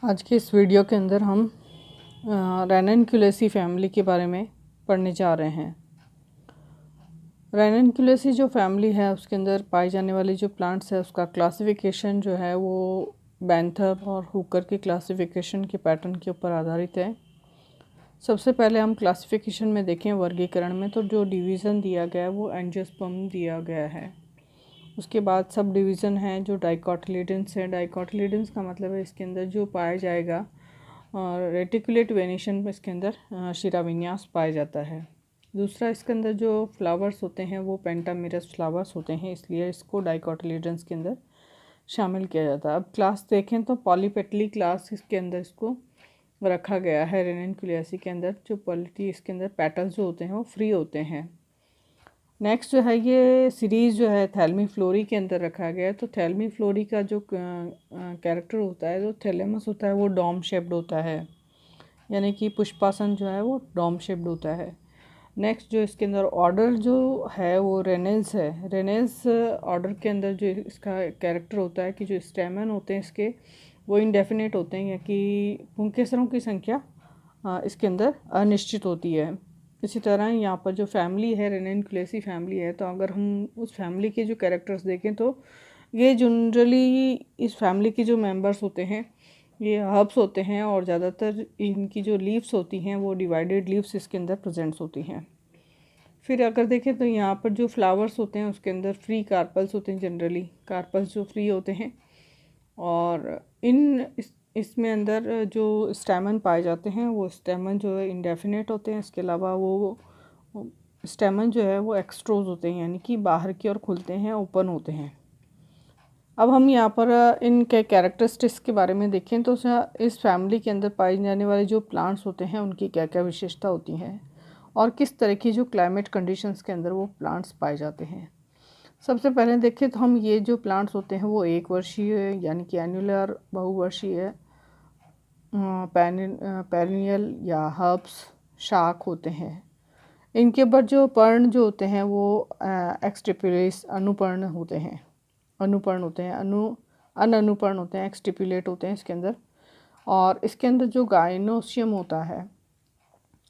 आज के इस वीडियो के अंदर हम रैननक्यूलेसी फैमिली के बारे में पढ़ने जा रहे हैं। रैननक्यूलेसी जो फैमिली है उसके अंदर पाई जाने वाली जो प्लांट्स है उसका क्लासिफिकेशन जो है वो बैंथम और हुकर की क्लासिफिकेशन के पैटर्न के ऊपर आधारित है। सबसे पहले हम क्लासिफिकेशन में देखें वर्गीकरण में, तो जो डिवीज़न दिया गया है वो एंजियोस्पर्म दिया गया है। उसके बाद सब डिवीज़न है जो डाइकोटिलिडन्स है। डाइकोटिलिडन्स का मतलब है इसके अंदर जो पाया जाएगा और रेटिकुलेट वेनेशन में इसके अंदर शिराविन्यास पाया जाता है। दूसरा, इसके अंदर जो फ्लावर्स होते हैं वो पेंटामेरस फ्लावर्स होते हैं, इसलिए इसको डाइकोटिलिडन्स के अंदर शामिल किया जाता है। अब क्लास देखें तो पॉलीपेटली क्लास इसके अंदर इसको रखा गया है। रैननक्यूलेसी के अंदर जो पॉलिटी इसके अंदर पेटल्स जो होते हैं वो फ्री होते हैं। नेक्स्ट जो है ये सीरीज़ जो है थैलमी फ्लोरी के अंदर रखा गया है। तो थैलमी फ्लोरी का जो कैरेक्टर होता है, जो थैलेमस होता है वो डॉम शेप्ड होता है, यानी कि पुष्पासन जो है वो डॉम शेप्ड होता है। नेक्स्ट जो इसके अंदर ऑर्डर जो है वो रेनेल्स है। रेनेल्स ऑर्डर के अंदर जो इसका कैरेक्टर होता है कि जो स्टेमन होते हैं इसके वो इंडेफिनेट होते हैं, या कि पुंकेसरों की संख्या इसके अंदर अनिश्चित होती है। इसी तरह यहाँ पर जो फैमिली है रैननक्यूलेसी फैमिली है, तो अगर हम उस फैमिली के जो कैरेक्टर्स देखें तो ये जनरली इस फैमिली के जो मेंबर्स होते हैं ये हर्ब्स होते हैं, और ज़्यादातर इनकी जो लीव्स होती हैं वो डिवाइडेड लीव्स इसके अंदर प्रेजेंट्स होती हैं। फिर अगर देखें तो यहाँ पर जो फ्लावर्स होते हैं उसके अंदर फ्री कार्पल्स होते हैं, जनरली कार्पल्स जो फ्री होते हैं, और इसमें अंदर जो स्टेमन पाए जाते हैं वो स्टेमन जो है इंडेफिनेट होते हैं। इसके अलावा वो स्टेमन जो है वो एक्सट्रोज होते हैं, यानी कि बाहर की ओर खुलते हैं, ओपन होते हैं। अब हम यहाँ पर इनके कैरेक्टरिस्टिक्स के बारे में देखें तो इस फैमिली के अंदर पाए जाने वाले जो प्लांट्स होते हैं उनकी क्या क्या विशेषता होती हैं और किस तरह की जो क्लाइमेट कंडीशंस के अंदर वो प्लांट्स पाए जाते हैं। सबसे पहले देखें तो हम ये जो प्लांट्स होते हैं वो एक वर्षीय यानी कि एन्युलर बहुवर्षीय पेरिनियल या हर्ब्स शाख होते हैं। इनके ऊपर जो पर्ण जो होते हैं वो एक्सटिपुलेस अनुपर्ण होते हैं, अनुपर्ण होते हैं, एक्सटिपुलेट होते हैं इसके अंदर। और इसके अंदर जो गाइनोसियम होता है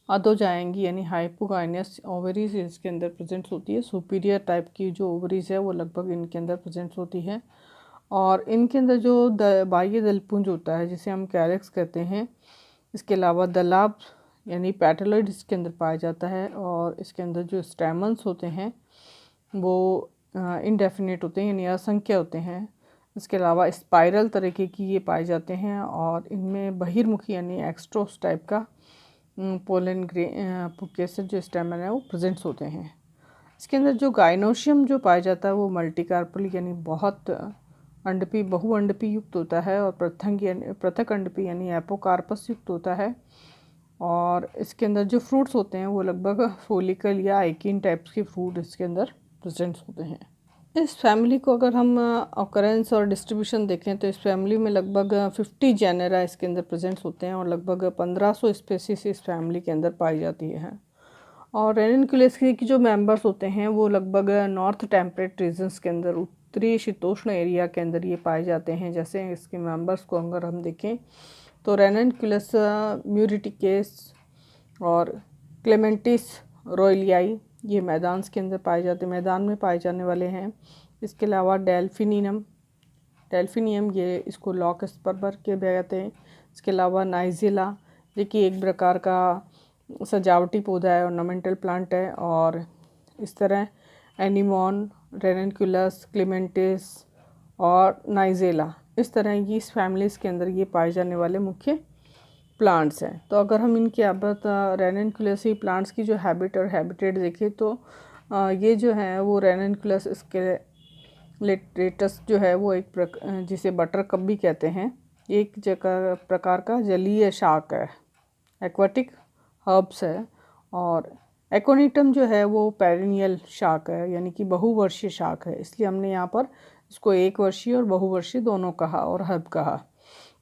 अधो जाएंगी यानी हाइपोगाइनस ओवरीज इसके अंदर प्रेजेंट होती है। सुपीरियर टाइप की जो ओवरीज है वो लगभग इनके अंदर प्रेजेंट होती है। और इनके अंदर जो बाह्य दलपुंज होता है जिसे हम कैरेक्स कहते हैं, इसके अलावा दलाब यानी पेटलोइड इसके अंदर पाया जाता है। और इसके अंदर जो स्टेमन्स होते हैं वो इंडेफिनेट होते हैं यानी असंख्य होते हैं। इसके अलावा स्पाइरल तरीके की ये पाए जाते हैं, और इनमें बहिर्मुखी यानी एक्स्ट्रोस टाइप का पोलन पुकेसर जो स्टेमन है वो प्रेजेंट्स होते हैं। इसके अंदर जो गाइनोशियम जो पाया जाता है वो मल्टीकार्पल यानी बहुत अंडपी बहुअंडपी युक्त होता है, और पृथक अंडपी यानी एपोकार्पस युक्त होता है। और इसके अंदर जो फ्रूट्स होते हैं वो लगभग फोलिकल या आइकिन टाइप्स के फ्रूट इसके अंदर प्रेजेंट्स होते हैं। इस फैमिली को अगर हम ऑकरेंस और डिस्ट्रीब्यूशन देखें तो इस फैमिली में लगभग 50 जेनेरा इसके अंदर प्रेजेंट्स होते हैं, और लगभग 1500 स्पेसीज इस फैमिली के अंदर पाई जाती है। और रैननक्यूलेसी के जो मेंबर्स होते हैं वो लगभग नॉर्थ टेम्परेट रीजन्स के अंदर, उत्तरी शीतोष्ण एरिया के अंदर ये पाए जाते हैं। जैसे इसके मेंबर्स को अगर हम देखें तो रैननक्यूलस म्यूरिटिकेस और क्लेमेंटिस रॉयलियाई ये मैदान के अंदर मैदान में पाए जाने वाले हैं। इसके अलावा डेल्फिनियम ये इसको लॉक स्पर्बर के कहते हैं। इसके अलावा नाइजिला जो कि एक प्रकार का सजावटी पौधा है, ऑर्नामेंटल प्लांट है। और इस तरह एनिमोन, रैननक्यूलस, क्लेमेंटिस और नाइजेला, इस तरह की इस फैमिलीज़ के अंदर ये पाए जाने वाले मुख्य प्लांट्स हैं। तो अगर हम इनके अब रैननक्यूलेसी प्लांट्स की जो हैबिट और हैबिटेट देखें तो ये जो है वो रैननक्यूलस स्केलेटस जो है वो एक जिसे बटर कप भी कहते हैं, एक जगह प्रकार का जलीय शाक है, एक्वाटिक हर्ब्स है। और एकोनिटम जो है वो पेरिनियल शाक है यानी कि बहुवर्षीय शाक है, इसलिए हमने यहाँ पर इसको एक वर्षीय और बहुवर्षीय दोनों कहा और हर्ब कहा।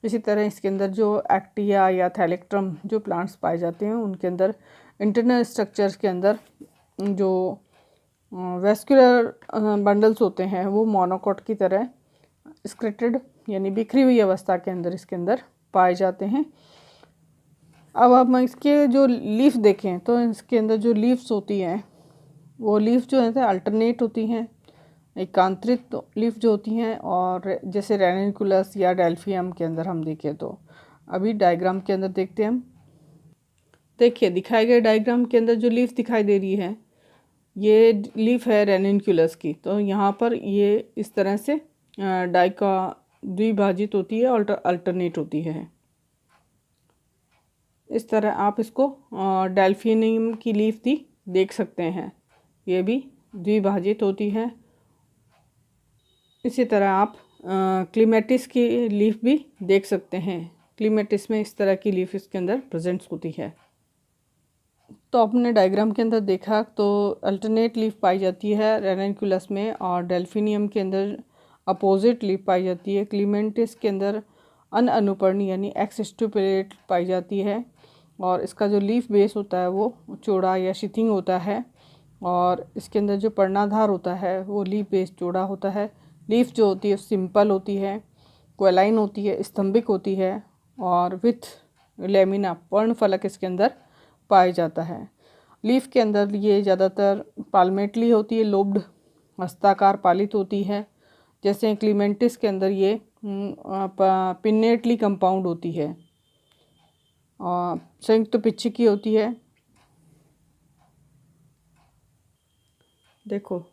इसी तरह इसके अंदर जो एक्टिया या थैलेक्ट्रम जो प्लांट्स पाए जाते हैं उनके अंदर इंटरनल स्ट्रक्चर्स के अंदर जो वेस्कुलर बंडल्स होते हैं वो मोनोकॉट की तरह स्क्रिटेड यानी बिखरी हुई अवस्था के अंदर इसके अंदर पाए जाते हैं। अब हम इसके जो लीफ देखें तो इसके अंदर जो लीव्स होती हैं वो लीफ जो है अल्टरनेट होती हैं, एकांतरित लीफ जो होती हैं, और जैसे रेनिकुलस या डेल्फियम के अंदर हम देखें तो अभी डायग्राम के अंदर देखते हैं हम। देखिए दिखाए गए डायग्राम के अंदर जो लीफ दिखाई दे रही है ये लीफ है रेनिकुलस की। तो यहाँ पर ये इस तरह से द्विभाजित होती है और अल्टरनेट होती है। इस तरह आप इसको डेल्फिनियम की लीफ भी देख सकते हैं, ये भी द्विभाजित होती है। इसी तरह आप क्लीमेटिस की लीफ भी देख सकते हैं, क्लीमेटिस में इस तरह की लीफ इसके अंदर प्रेजेंट होती है। तो आपने डायग्राम के अंदर देखा तो अल्टरनेट लीफ पाई जाती है रेनिकुलस में, और डेल्फिनियम के अंदर अपोजिट लीफ पाई जाती है। क्लीमेटिस के अंदर अनअनुपर्णी यानी एक्सस्टुपुलेट पाई जाती है, और इसका जो लीफ बेस होता है वो चौड़ा या शिथिंग होता है, और इसके अंदर जो पर्णाधार होता है वो लीफ बेस चौड़ा होता है। लीफ जो होती है सिंपल होती है, क्वेलाइन होती है, स्तंभिक होती है, और विथ लेमिना पर्णफलक इसके अंदर पाया जाता है। लीफ के अंदर ये ज़्यादातर पाल्मेटली होती है, लोब्ड हस्ताकार पालित होती है। जैसे क्लीमेंटिस के अंदर ये पिन्नेटली कंपाउंड होती है, संयुक्त पिच्छ की होती है। देखो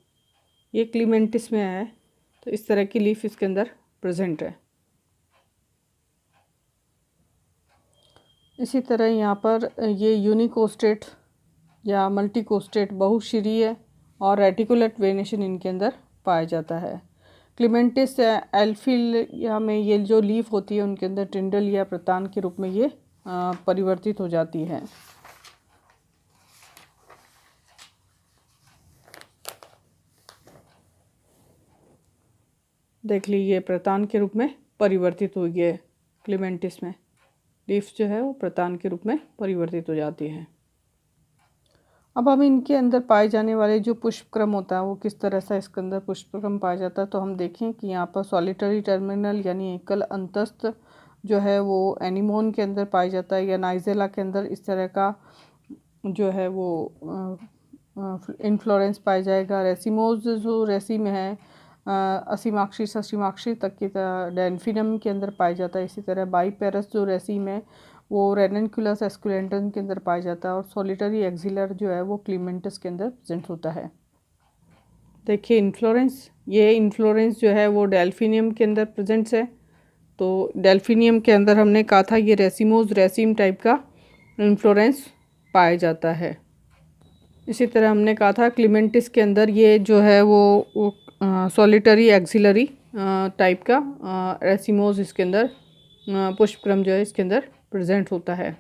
ये क्लीमेंटिस में है तो इस तरह की लीफ इसके अंदर प्रेजेंट है। इसी तरह यहाँ पर ये यूनिकोस्टेट या मल्टीकोस्टेट बहुशिरीय और रेटिकुलेट वेनेशन इनके अंदर पाया जाता है। क्लीमेंटिस एल्फिलिया में ये जो लीफ होती है उनके अंदर टिंडल या प्रतान के रूप में ये परिवर्तित हो जाती है। देख लीजिए प्रतान के रूप में परिवर्तित हो गया है। क्लीमेंटिस में लीफ जो है वो प्रतान के रूप में परिवर्तित हो जाती है। अब हम इनके अंदर पाए जाने वाले जो पुष्पक्रम होता है वो किस तरह से इसके अंदर पुष्पक्रम पाया जाता है, तो हम देखें कि यहाँ पर सॉलिटरी टर्मिनल यानी एकल अंतस्थ जो है वो एनिमोन के अंदर पाया जाता है, या नाइजेला के अंदर इस तरह का जो है वो इन्फ्लोरेंस पाया जाएगा। रेसिमोज जो रेसिम है असीमाक्षी ससीमाक्षी तक की डेल्फिनियम के अंदर पाया जाता है। इसी तरह बाईपेरस जो रेसिम है वो रेनिकुलस एस्कुलेंटम के अंदर पाया जाता है, और सॉलिटरी एक्सिलर जो है वो क्लीमेंटिस के अंदर प्रेजेंट होता है। देखिए इन्फ्लोरेंस, ये इन्फ्लोरेंस जो है वो डेल्फिनियम के अंदर प्रेजेंट है। तो डेल्फिनियम के अंदर हमने कहा था ये रेसिमोज रेसिम टाइप का इन्फ्लोरेंस पाया जाता है। इसी तरह हमने कहा था क्लीमेंटिस के अंदर ये जो है वो सॉलिटरी एक्सिलरी टाइप का रेसिमोज इसके अंदर पुष्पक्रम जो है इसके अंदर प्रेजेंट होता है।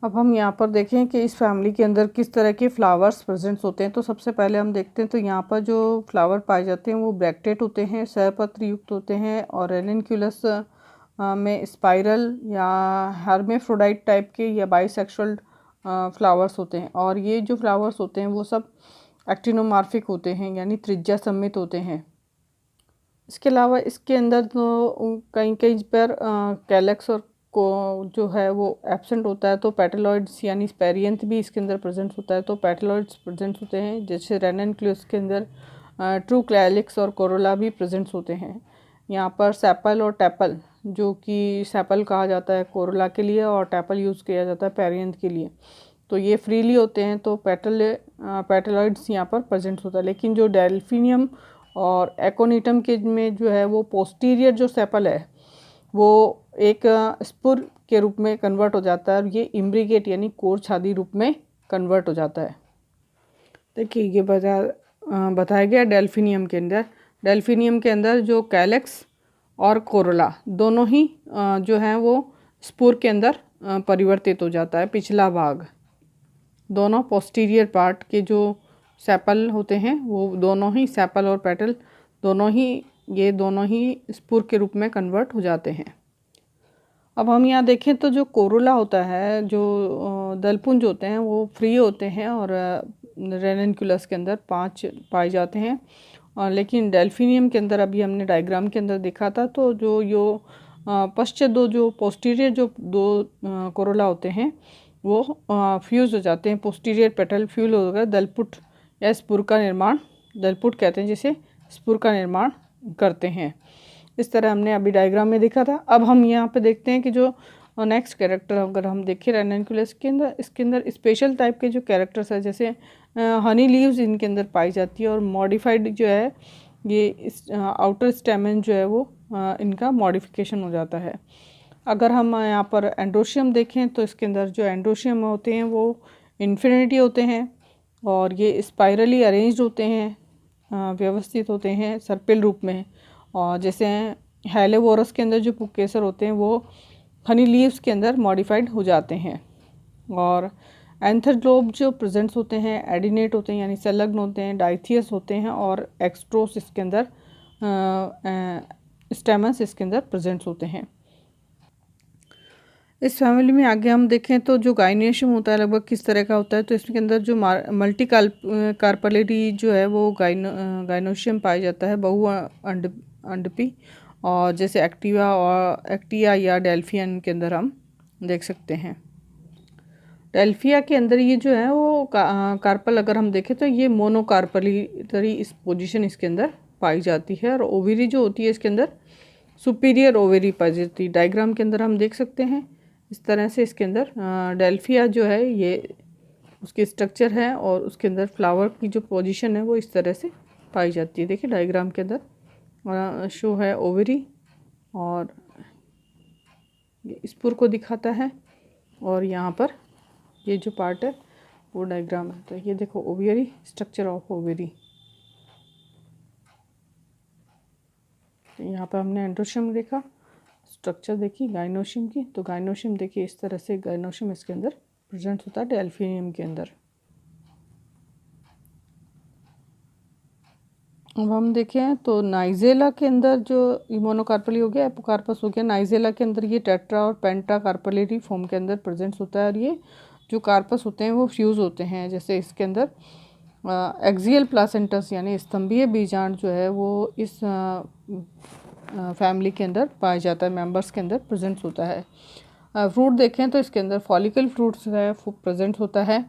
अब हम यहाँ पर देखें कि इस फैमिली के अंदर किस तरह के फ्लावर्स प्रेजेंट होते हैं। तो सबसे पहले हम देखते हैं तो यहाँ पर जो फ्लावर पाए जाते हैं वो ब्रैक्टेट होते हैं, सहपत्र युक्त होते हैं, और रेनिकुलस में स्पाइरल या हर्मेफ्रोडाइट टाइप के या बाइसेक्सुअल फ्लावर्स होते हैं। और ये जो फ्लावर्स होते हैं वो सब एक्टिनोमार्फिक होते हैं यानी त्रिज्या सममित होते हैं। इसके अलावा इसके अंदर तो कहीं कहीं पर कैलेक्स और को जो है वो एब्सेंट होता है, तो पेटलॉइड्स यानी स्पेरियंथ भी इसके अंदर प्रेजेंट होता है। तो पेटलॉइड्स प्रेजेंट होते हैं, जैसे रेनिकुलस के अंदर ट्रू कैलिक्स और कोरोला भी प्रेजेंट होते हैं। यहाँ पर सेपल और टैपल, जो कि सेपल कहा जाता है कोरोला के लिए और टैपल यूज़ किया जाता है पेरियंथ के लिए, तो ये फ्रीली होते हैं। तो पेटलॉइड्स यहाँ पर प्रेजेंट होता है। लेकिन जो डेल्फिनियम और एकोनिटम के में जो है वो पोस्टीरियर जो सेपल है वो एक स्पुर के रूप में कन्वर्ट हो जाता है, और ये इम्ब्रिगेट यानी कोर छादी रूप में कन्वर्ट हो जाता है। देखिए ये बताया गया डेल्फिनियम के अंदर। डेल्फिनियम के अंदर जो कैलेक्स और कोरोला दोनों ही जो हैं वो स्पुर के अंदर परिवर्तित हो जाता है। पिछला भाग दोनों पोस्टीरियर पार्ट के जो सेपल होते हैं वो दोनों ही सेपल और पेटल दोनों ही स्पुर के रूप में कन्वर्ट हो जाते हैं। अब हम यहाँ देखें तो जो कोरोला होता है, जो दलपुंज होते हैं वो फ्री होते हैं, और रेनिकुलस के अंदर 5 पाए जाते हैं। और लेकिन डेल्फिनियम के अंदर अभी हमने डायग्राम के अंदर देखा था तो जो पश्चात दो जो पोस्टीरियर जो दो कोरोला होते हैं वो फ्यूज़ हो जाते हैं, पोस्टीरियर पेटल फ्यूज होकर दलपुट या स्पुर का निर्माण, दलपुट कहते हैं जिसे, स्पुर का निर्माण करते हैं। इस तरह हमने अभी डायग्राम में देखा था। अब हम यहाँ पे देखते हैं कि जो नेक्स्ट कैरेक्टर अगर हम देखें रैननकुलस के अंदर, इसके अंदर स्पेशल टाइप के जो कैरेक्टर्स है जैसे हनी लीव्स इनके अंदर पाई जाती है और मॉडिफाइड जो है ये आउटर स्टेमन जो है वो इनका मॉडिफिकेशन हो जाता है। अगर हम यहाँ पर एंड्रोशियम देखें तो इसके अंदर जो एंड्रोशियम होते हैं वो इन्फिनिटी होते हैं और ये स्पाइरली अरेंज्ड होते हैं, व्यवस्थित होते हैं सर्पिल रूप में। और जैसे हेलेवोरस के अंदर जो पुकेसर होते हैं वो हनी लीव्स के अंदर मॉडिफाइड हो जाते हैं। और एंथरग्लोब जो प्रेजेंट्स होते हैं एडिनेट होते हैं यानी संलग्न होते हैं, डाइथियस होते हैं और एक्सट्रोस इसके अंदर स्टेमन्स इसके अंदर प्रेजेंट्स होते हैं। इस फैमिली में आगे हम देखें तो जो गाइनोशियम होता है लगभग किस तरह का होता है, तो इसके अंदर जो मल्टी कार्पलेटी जो है वो गाइनोशियम पाया जाता है, बहु अंडपी, और जैसे एक्टिवा और एक्टिया या डेल्फियन के अंदर हम देख सकते हैं। डेल्फिया के अंदर ये जो है वो कार्पल अगर हम देखें तो ये मोनोकार्पली इस पोजीशन इसके अंदर पाई जाती है। और ओवेरी जो होती है इसके अंदर सुपीरियर ओवेरी पाई जाती है। डायग्राम के अंदर हम देख सकते हैं इस तरह से इसके अंदर डेल्फिया जो है ये उसकी स्ट्रक्चर है और उसके अंदर फ्लावर की जो पोजीशन है वो इस तरह से पाई जाती है। देखिए डायग्राम के अंदर शो है ओवेरी और स्पुर को दिखाता है और यहाँ पर ये जो पार्ट है वो डायग्राम है। तो ये देखो ओवेरी, स्ट्रक्चर ऑफ ओवेरी। यहाँ पर हमने एंड्रोशियम देखा, स्ट्रक्चर देखी गाइनोशियम की। तो गाइनोशियम देखिए इस तरह से गाइनोशियम इसके अंदर प्रेजेंट होता है डेल्फिनियम के अंदर। अब हम देखें तो नाइजेला के अंदर जो मोनोकार्पली हो गया, एपोकार्पस हो गया, नाइजेला के अंदर ये टेट्रा और पेंटा कार्पलेरी फॉर्म के अंदर प्रेजेंट होता है। और ये जो कार्पस होते हैं वो फ्यूज़ होते हैं। जैसे इसके अंदर एक्सियल प्लासेंटस यानी स्तंभीय बीजांड जो है वो इस फैमिली के अंदर पाया जाता है, मेंबर्स के अंदर प्रेजेंट होता है। फ्रूट देखें तो इसके अंदर फॉलिकल फ्रूट्स है प्रेजेंट होता है।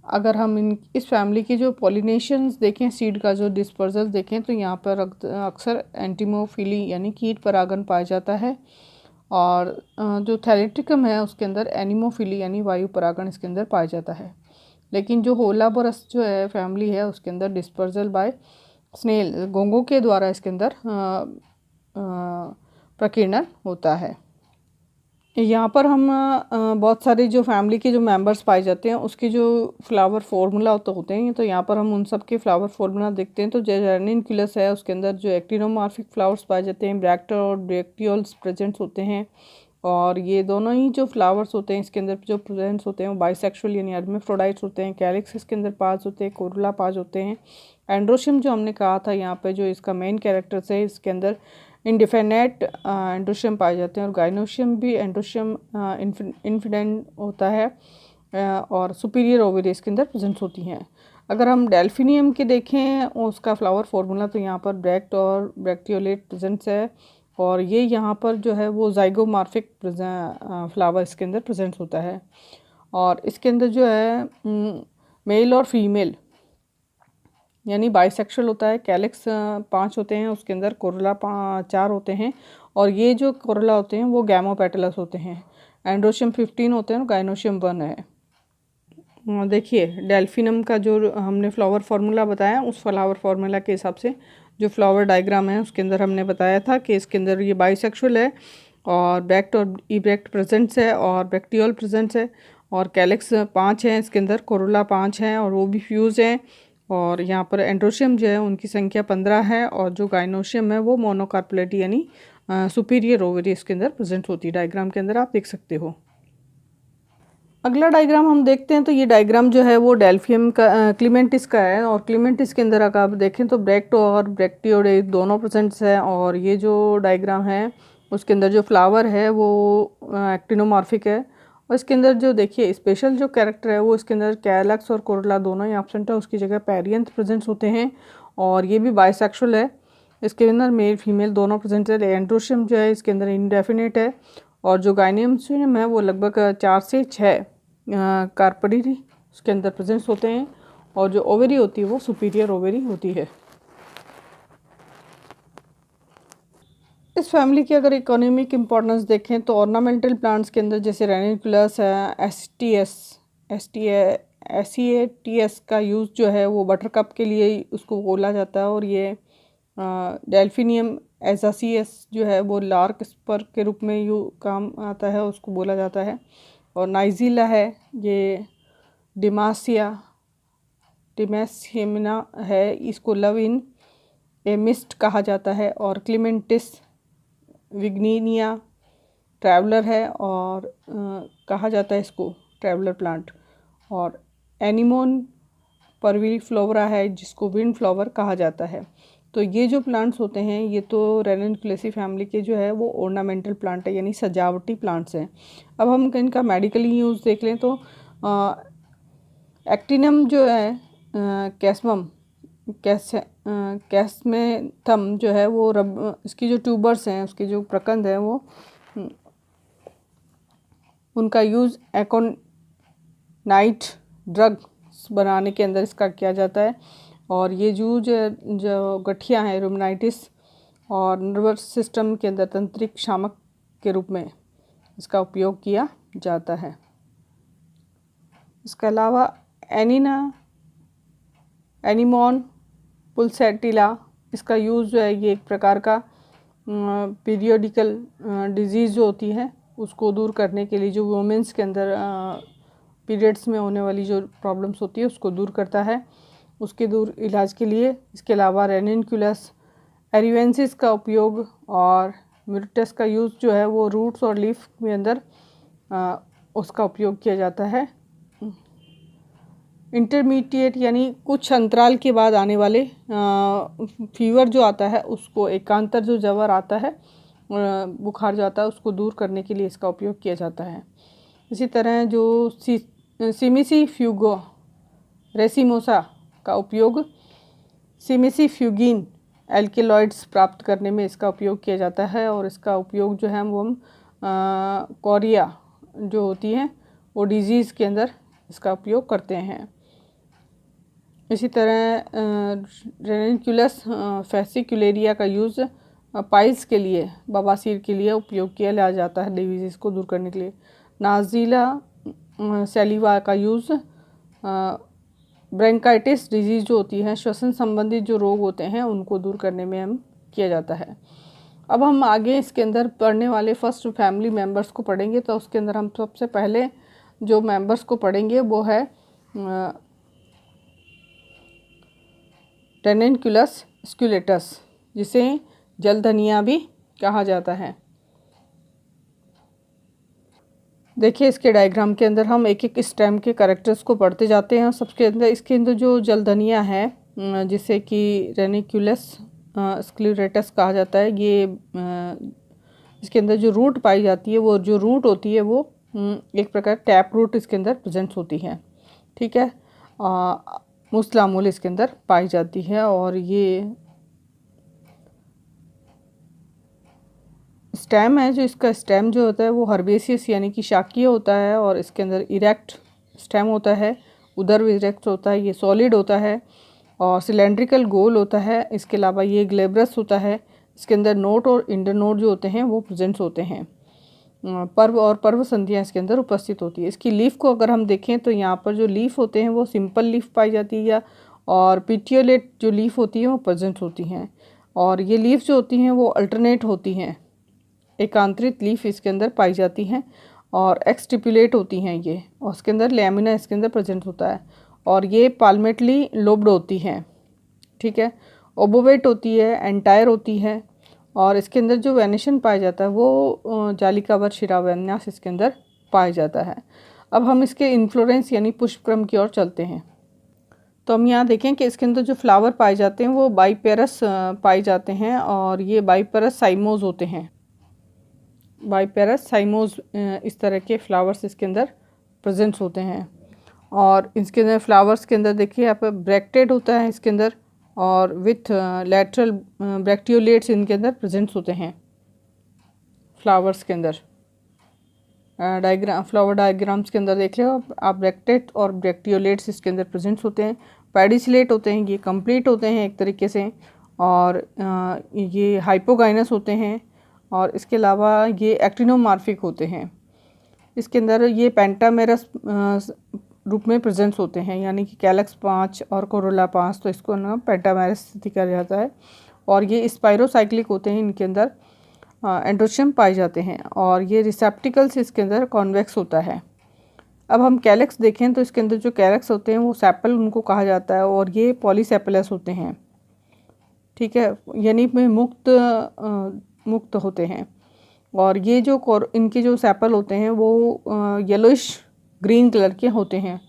अगर हम इस फैमिली की जो पॉलिनेशंस देखें, सीड का जो डिस्पर्सल देखें तो यहाँ पर अक्सर एंटीमोफिली यानी कीट परागन पाया जाता है। और जो थैलेट्रिकम है उसके अंदर एनिमोफिली यानी वायु परागन इसके अंदर पाया जाता है। लेकिन जो होलाबोरस जो है फैमिली है उसके अंदर डिस्पर्सल बाय स्नेल, गोंगों के द्वारा इसके अंदर प्रकीर्णन होता है। यहाँ पर हम बहुत सारे जो फैमिली के जो मेंबर्स पाए जाते हैं उसके जो फ्लावर फार्मूला तो होते हैं, तो यहाँ पर हम उन सब के फ्लावर फार्मूला देखते हैं। तो जो रैननकुलस है उसके अंदर जो एक्टिनोमॉर्फिक फ्लावर्स पाए जाते हैं, ब्रैक्टर और ब्रैक्टियोल्स प्रेजेंट्स होते हैं। और ये दोनों ही जो फ्लावर्स होते हैं इसके अंदर जो प्रेजेंट्स होते हैं वो बाइसेक्सुअल यानी हर्माफ्रोडाइट्स होते हैं। कैलिक्स इसके अंदर पास होते हैं, कोरोला पास होते हैं। एंड्रोशियम जो हमने कहा था यहाँ पे जो इसका मेन कैरेक्टर्स है इसके अंदर इंडिफिनेट एंड्रोशियम पाए जाते हैं और गाइनोशियम भी एंड्रोशियम इन्फिडेंट होता है और सुपीरियर ओवेरी इसके अंदर प्रेजेंट होती हैं। अगर हम डेल्फिनियम के देखें उसका फ्लावर फार्मूला तो यहाँ पर ब्रैक्ट और ब्रैक्टियोलेट प्रेजेंट्स है और ये यहाँ पर जो है वो जाइगोमॉर्फिक फ्लावर इसके अंदर प्रेजेंट होता है। और इसके अंदर जो है मेल और फीमेल यानी बाइसेक्सुअल होता है। कैलिक्स 5 होते हैं, उसके अंदर कोरोला 4 होते हैं और ये जो कोरोला होते हैं वो गैमोपेटलस होते हैं। एंड्रोशियम 15 होते हैं और गाइनोशियम 1 है। देखिए डेल्फिनम का जो हमने फ्लावर फार्मूला बताया उस फ्लावर फार्मूला के हिसाब से जो फ्लावर डायग्राम है उसके अंदर हमने बताया था कि इसके अंदर ये बाइसेक्सुअल है और ब्रैक्ट और इब्रैक्ट प्रेजेंट्स है और ब्रैक्टियोल प्रेजेंट्स है और कैलिक्स 5 हैं, इसके अंदर कोरोला 5 हैं और वो भी फ्यूज़ हैं। और यहाँ पर एंड्रोशियम जो है उनकी संख्या 15 है और जो गाइनोशियम है वो मोनोकार्पलेटी यानी सुपीरियर ओवेरी इसके अंदर प्रेजेंट होती है। डायग्राम के अंदर आप देख सकते हो। अगला डायग्राम हम देखते हैं तो ये डायग्राम जो है वो डेल्फियम का क्लीमेंटिस का है और क्लीमेंटिस के अंदर अगर आप देखें तो ब्रैक्ट और ब्रैक्टियोड दोनों प्रेजेंट्स हैं और ये जो डायग्राम है उसके अंदर जो फ्लावर है वो एक्टिनोमॉर्फिक है। और इसके अंदर जो देखिए स्पेशल जो कैरेक्टर है वो इसके अंदर कैलक्स और कोरोला दोनों ही एब्सेंट है, उसकी जगह पेरियंथ प्रेजेंट्स होते हैं और ये भी बाइसेक्सुअल है इसके अंदर मेल फीमेल दोनों प्रेजेंट है। एंड्रोशियम जो है इसके अंदर इंडेफिनिट है, और जो गाइनियम है वो लगभग 4 से 6 कार्परी उसके अंदर प्रेजेंट होते हैं, और जो ओवरी होती है वो सुपीरियर ओवरी होती है। इस फैमिली की अगर इकोनॉमिक इम्पोर्टेंस देखें तो ऑर्नामेंटल प्लांट्स के अंदर जैसे रेनिकुलस है, एसिएटियस का यूज़ जो है वो बटरकप के लिए उसको बोला जाता है, और ये डेल्फिनियम एजासियस जो है वो लार्क स्पर के रूप में काम आता है, उसको बोला जाता है। और नाइजीला है, ये डिमेसियमिना है, इसको लव इन ए मिस्ट कहा जाता है। और क्लीमेंटिस विग्निनिया ट्रैवलर है, और कहा जाता है इसको ट्रैवलर प्लांट। और एनिमोन परवीफ्लोरा है, जिसको विंड फ्लावर कहा जाता है। तो ये जो प्लांट्स होते हैं ये तो रेनिकुलेसी फैमिली के जो है वो ऑर्नामेंटल प्लांट है, यानी सजावटी प्लांट्स हैं। अब हम इनका मेडिकली यूज़ देख लें तो एक्टिनम जो है कैस्मेथम जो है वो इसकी जो ट्यूबर्स हैं, उसके जो प्रकंद हैं वो उनका यूज़ एकोनाइट ड्रग्स बनाने के अंदर इसका किया जाता है। और ये जो गठिया हैं रूमेटाइटिस और नर्वस सिस्टम के अंदर तंत्रिक शामक के रूप में इसका उपयोग किया जाता है। इसके अलावा एनीमोन पुल्सेटिला, इसका यूज़ जो है ये एक प्रकार का पीरियोडिकल डिजीज़ जो होती है उसको दूर करने के लिए, जो वुमेंस के अंदर पीरियड्स में होने वाली जो प्रॉब्लम्स होती है उसको दूर करता है, उसके दूर इलाज के लिए। इसके अलावा रेनिकुलस एरिवेंसिस का उपयोग और म्यूरिटस का यूज़ जो है वो रूट्स और लीफ के अंदर उसका उपयोग किया जाता है। इंटरमीडिएट यानी कुछ अंतराल के बाद आने वाले फीवर जो आता है उसको, एकांतर जो जवर आता है बुखार जो आता है उसको दूर करने के लिए इसका उपयोग किया जाता है। इसी तरह जो सिमिसी फ्यूगो रेसिमोसा का उपयोग सिमिसीफ्यूगिन एल्केलॉइड्स प्राप्त करने में इसका उपयोग किया जाता है, और इसका उपयोग जो है वो हम कोरिया जो होती है वो डिजीज़ के अंदर इसका उपयोग करते हैं। इसी तरह रेनिकुलस फैसिकुलेरिया का यूज़ पाइल्स के लिए, बवासीर के लिए उपयोग किया जाता है डिजीज़ को दूर करने के लिए। नाज़िला सैलिवा का यूज़ ब्रोंकाइटिस डिजीज़ जो होती है, श्वसन संबंधित जो रोग होते हैं उनको दूर करने में हम किया जाता है। अब हम आगे इसके अंदर पढ़ने वाले फर्स्ट फैमिली मेंबर्स को पढ़ेंगे, तो उसके अंदर हम सबसे पहले जो मेंबर्स को पढ़ेंगे वो है रेनिकुलस स्क्यूलेटस, जिसे जलधनिया भी कहा जाता है। देखिए इसके डायग्राम के अंदर हम एक एक स्टेम के कैरेक्टर्स को पढ़ते जाते हैं। सबके अंदर इसके अंदर जो जलधनिया है जिसे कि रेनिकुलस स्क्लेरेटस कहा जाता है, ये इसके अंदर जो रूट पाई जाती है वो जो रूट होती है वो एक प्रकार टैप रूट इसके अंदर प्रेजेंट होती है, ठीक है। मुस्लामूल इसके अंदर पाई जाती है, और ये स्टेम है, जो इसका स्टेम जो होता है वो हर्बेसियस यानी कि शाकीय होता है, और इसके अंदर इरेक्ट स्टेम होता है, उधर भी इरेक्ट होता है, ये सॉलिड होता है और सिलेंड्रिकल गोल होता है। इसके अलावा ये ग्लेब्रस होता है, इसके अंदर नोट और इंटरनोट जो होते हैं वो प्रेजेंट होते हैं। पर्व और पर्व संधियाँ इसके अंदर उपस्थित होती है। इसकी लीफ को अगर हम देखें तो यहाँ पर जो लीफ होते हैं वो सिंपल लीफ पाई जाती है, और पिटियोलेट जो लीफ होती है वो प्रेजेंट होती हैं, और ये लीफ जो होती हैं वो अल्टरनेट होती हैं, एकांतरित लीफ इसके अंदर पाई जाती हैं और एक्सटिपुलेट होती हैं ये, और इसके अंदर लैमिना इसके अंदर प्रेजेंट होता है, और ये पाल्मेटली लोब्ड होती हैं, ठीक है। ओबोवेट होती है, एंटायर होती है, और इसके अंदर जो वेनेशन पाया जाता है वो जालिकावर शिराविन्यास इसके अंदर पाया जाता है। अब हम इसके इन्फ्लोरेंस यानी पुष्पक्रम की ओर चलते हैं। तो हम यहाँ देखें कि इसके अंदर जो फ्लावर पाए जाते हैं वो बाइपेरस पाए जाते हैं, और ये बाइपेरस साइमोज होते हैं। बाइपेरस साइमोज इस तरह के फ्लावर्स इसके अंदर प्रेजेंट होते हैं, और इसके अंदर फ्लावर्स के अंदर देखिए यहाँ पर ब्रैक्टेड होता है इसके अंदर और विथ लैटरल ब्रैक्टियोलेट्स इनके अंदर प्रेजेंट्स होते हैं फ्लावर्स के अंदर। फ्लावर डायग्राम्स के अंदर देख लो आप, ब्रैक्टेट और ब्रैक्टियोलेट्स इसके अंदर प्रेजेंट्स होते हैं। पेडिसिलेट होते हैं, ये कंप्लीट होते हैं एक तरीके से, और ये हाइपोगाइनस होते हैं, और इसके अलावा ये एक्टिनोमार्फिक होते हैं। इसके अंदर ये पेंटामेरस रूप में प्रेजेंट्स होते हैं, यानी कि कैलक्स 5 और कोरोला 5, तो इसको ना पेंटामेरस स्थिति कहा जाता है। और ये स्पाइरोसाइक्लिक होते हैं, इनके अंदर एंड्रोशियम पाए जाते हैं, और ये रिसेप्टिकल्स इसके अंदर कॉन्वेक्स होता है। अब हम कैलक्स देखें तो इसके अंदर जो कैलक्स होते हैं वो सेपल उनको कहा जाता है, और ये पॉलीसेपलस होते हैं, ठीक है, यानी में मुक्त होते हैं। और ये जो इनके जो सेपल होते हैं वो येलोइश ग्रीन कलर के होते हैं,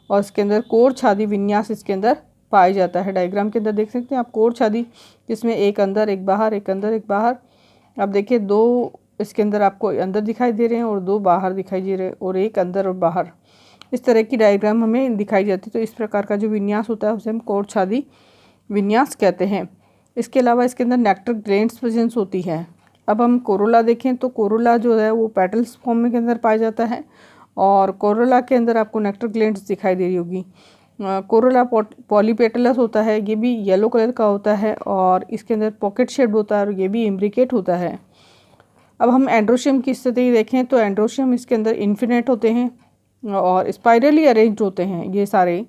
और इसके अंदर कोर छादी विन्यास इसके अंदर पाया जाता है। डायग्राम के अंदर देख सकते हैं आप कोर छादी, जिसमें एक अंदर एक बाहर, एक अंदर एक बाहर। अब देखिए 2 इसके अंदर आपको अंदर दिखाई दे रहे हैं और 2 बाहर दिखाई दे रहे हैं, और एक अंदर और बाहर, इस तरह की डायग्राम हमें दिखाई जाती है। तो इस प्रकार का जो विन्यास होता है उसे हम कोर छादी विन्यास कहते हैं। इसके अलावा इसके अंदर नेक्टर ग्लैंड्स प्रेजेंस होती है। अब हम कोरोला देखें तो कोरोला जो है वो पेटल्स फॉर्म में के अंदर पाया जाता है, और कोरोला के अंदर आपको नेक्टर ग्लैंड्स दिखाई दे रही होगी। कोरोला पॉलीपेटलस होता है, ये भी येलो कलर का होता है, और इसके अंदर पॉकेट शेप्ड होता है, और ये भी इम्ब्रिकेट होता है। अब हम एंड्रोशियम की स्थिति देखें तो एंड्रोशियम इसके अंदर इन्फिनेट होते हैं और स्पाइरली अरेंज होते हैं, ये सारे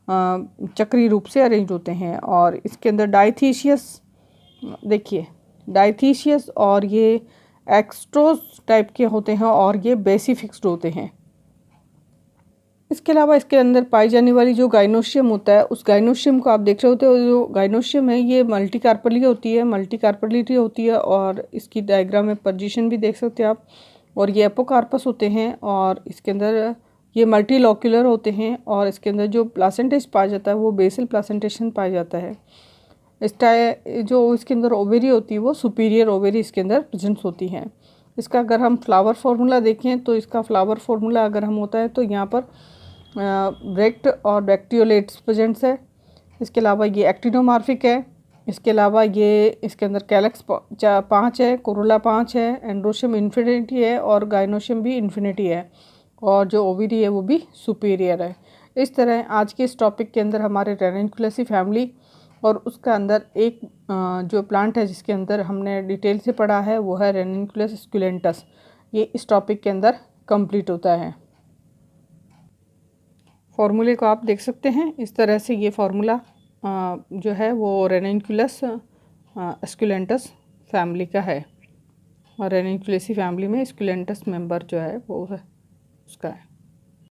चक्री रूप से अरेंज होते हैं। और इसके अंदर डाइथीशियस, देखिए डाइथीशियस, और ये एक्सट्रोस टाइप के होते हैं, और ये बेसिफिक्स्ड होते हैं। इसके अलावा इसके अंदर पाई जाने वाली जो गाइनोशियम होता है, उस गाइनोशियम को आप देख रहे होते हो, जो गाइनोशियम है ये मल्टीकार्पली होती है, मल्टीकार्पलिटी होती है, और इसकी डायग्राम में पोजीशन भी देख सकते हैं आप। और ये एपोकार्पस होते हैं, और इसके अंदर ये मल्टीलॉक्यूलर होते हैं, और इसके अंदर जो प्लासेंटेज पाया जाता है वो बेसल प्लासेंटेशन पाया जाता है। जो इसके अंदर ओवेरी होती है वो सुपीरियर ओवेरी इसके अंदर प्रेजेंट होती हैं। इसका अगर हम फ्लावर फार्मूला देखें तो इसका फ्लावर फार्मूला अगर हम होता है तो यहाँ पर ब्रैक्ट और ब्रैक्टियोलेट्स प्रेजेंट्स है। इसके अलावा ये एक्टिनोमार्फिक है। इसके अलावा ये इसके अंदर कैलक्स 5 है, कोरोला 5 है, एंड्रोशियम इन्फिनिटी है, और गाइनोशियम भी इन्फिनिटी है, और जो ओविडी है वो भी सुपीरियर है। इस तरह आज के इस टॉपिक के अंदर हमारे रेनिनकुलेसी फैमिली और उसका अंदर एक जो प्लांट है जिसके अंदर हमने डिटेल से पढ़ा है वो है रेनिनकुलस स्क्यूलेंटस। ये इस टॉपिक के अंदर कंप्लीट होता है। फॉर्मूले को आप देख सकते हैं इस तरह से। ये फार्मूला जो है वो रेनिनकुलस स्क्यूलेंटस फैमिली का है, और रेनिनकुलेसी फैमिली में स्क्यूलेंटस मेंबर जो है वो है उसका है।